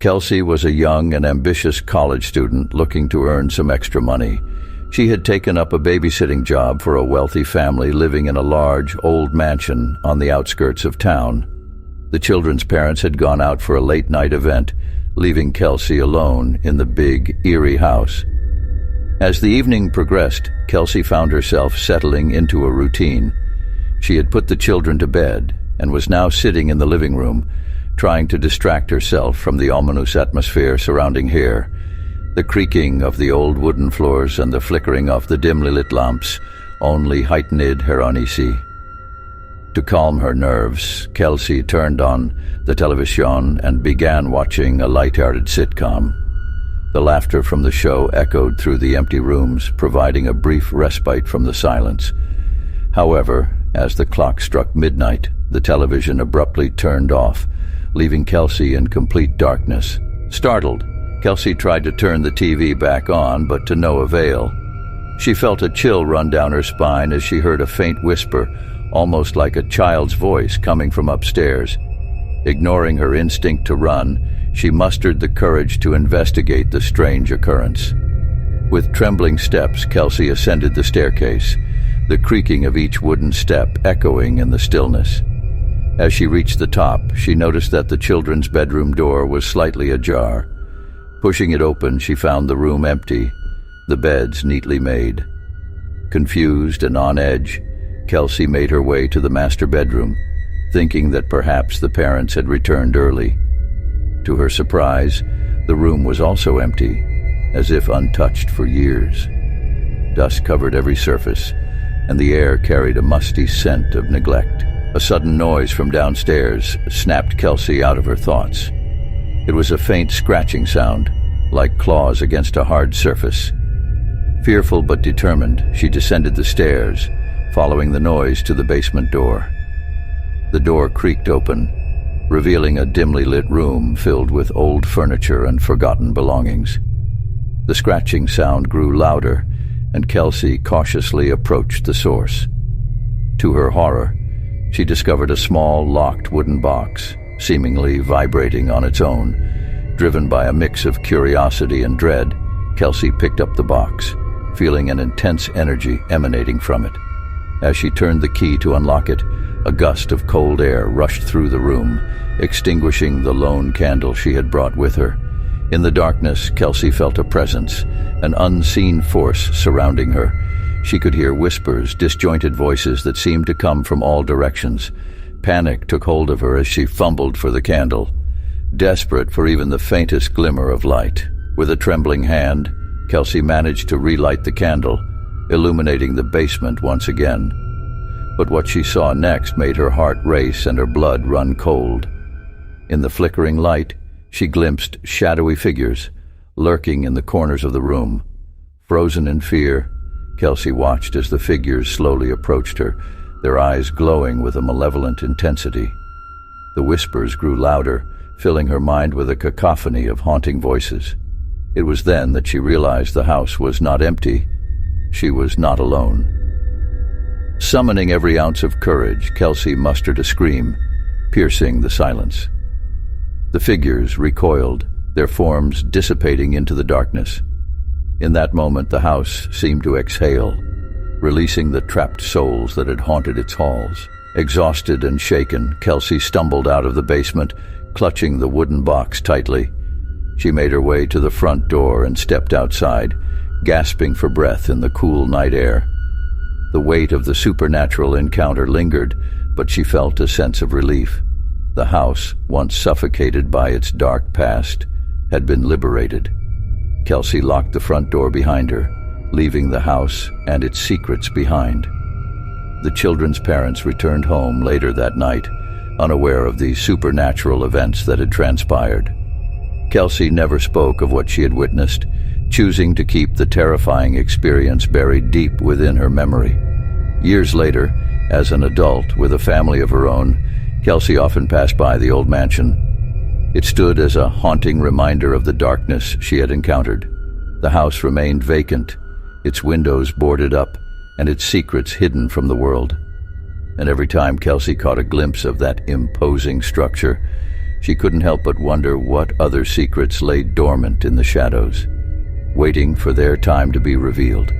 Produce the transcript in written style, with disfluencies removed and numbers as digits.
Kelsie was a young and ambitious college student looking to earn some extra money. She had taken up a babysitting job for a wealthy family living in a large, old mansion on the outskirts of town. The children's parents had gone out for a late-night event, leaving Kelsie alone in the big, eerie house. As the evening progressed, Kelsie found herself settling into a routine. She had put the children to bed and was now sitting in the living room, trying to distract herself from the ominous atmosphere surrounding her. The creaking of the old wooden floors and the flickering of the dimly lit lamps only heightened her uneasy. To calm her nerves, Kelsie turned on the television and began watching a light-hearted sitcom. The laughter from the show echoed through the empty rooms, providing a brief respite from the silence. However, as the clock struck midnight, the television abruptly turned off, leaving Kelsie in complete darkness. Startled, Kelsie tried to turn the TV back on, but to no avail. She felt a chill run down her spine as she heard a faint whisper, almost like a child's voice coming from upstairs. Ignoring her instinct to run, she mustered the courage to investigate the strange occurrence. With trembling steps, Kelsie ascended the staircase, the creaking of each wooden step echoing in the stillness. As she reached the top, she noticed that the children's bedroom door was slightly ajar. Pushing it open, she found the room empty, the beds neatly made. Confused and on edge, Kelsie made her way to the master bedroom, thinking that perhaps the parents had returned early. To her surprise, the room was also empty, as if untouched for years. Dust covered every surface, and the air carried a musty scent of neglect. A sudden noise from downstairs snapped Kelsie out of her thoughts. It was a faint scratching sound, like claws against a hard surface. Fearful but determined, she descended the stairs, following the noise to the basement door. The door creaked open, revealing a dimly lit room filled with old furniture and forgotten belongings. The scratching sound grew louder, and Kelsie cautiously approached the source. To her horror, she discovered a small, locked wooden box, seemingly vibrating on its own. Driven by a mix of curiosity and dread, Kelsie picked up the box, feeling an intense energy emanating from it. As she turned the key to unlock it, a gust of cold air rushed through the room, extinguishing the lone candle she had brought with her. In the darkness, Kelsie felt a presence, an unseen force surrounding her. She could hear whispers, disjointed voices that seemed to come from all directions. Panic took hold of her as she fumbled for the candle, desperate for even the faintest glimmer of light. With a trembling hand, Kelsie managed to relight the candle, illuminating the basement once again. But what she saw next made her heart race and her blood run cold. In the flickering light, she glimpsed shadowy figures, lurking in the corners of the room. Frozen in fear, Kelsie watched as the figures slowly approached her, their eyes glowing with a malevolent intensity. The whispers grew louder, filling her mind with a cacophony of haunting voices. It was then that she realized the house was not empty. She was not alone. Summoning every ounce of courage, Kelsie mustered a scream, piercing the silence. The figures recoiled, their forms dissipating into the darkness. In that moment, the house seemed to exhale, releasing the trapped souls that had haunted its halls. Exhausted and shaken, Kelsie stumbled out of the basement, clutching the wooden box tightly. She made her way to the front door and stepped outside, gasping for breath in the cool night air. The weight of the supernatural encounter lingered, but she felt a sense of relief. The house, once suffocated by its dark past, had been liberated. Kelsie locked the front door behind her, leaving the house and its secrets behind. The children's parents returned home later that night, unaware of the supernatural events that had transpired. Kelsie never spoke of what she had witnessed, choosing to keep the terrifying experience buried deep within her memory. Years later, as an adult with a family of her own, Kelsie often passed by the old mansion. It stood as a haunting reminder of the darkness she had encountered. The house remained vacant, its windows boarded up, and its secrets hidden from the world. And every time Kelsie caught a glimpse of that imposing structure, She couldn't help but wonder what other secrets lay dormant in the shadows, waiting for their time to be revealed.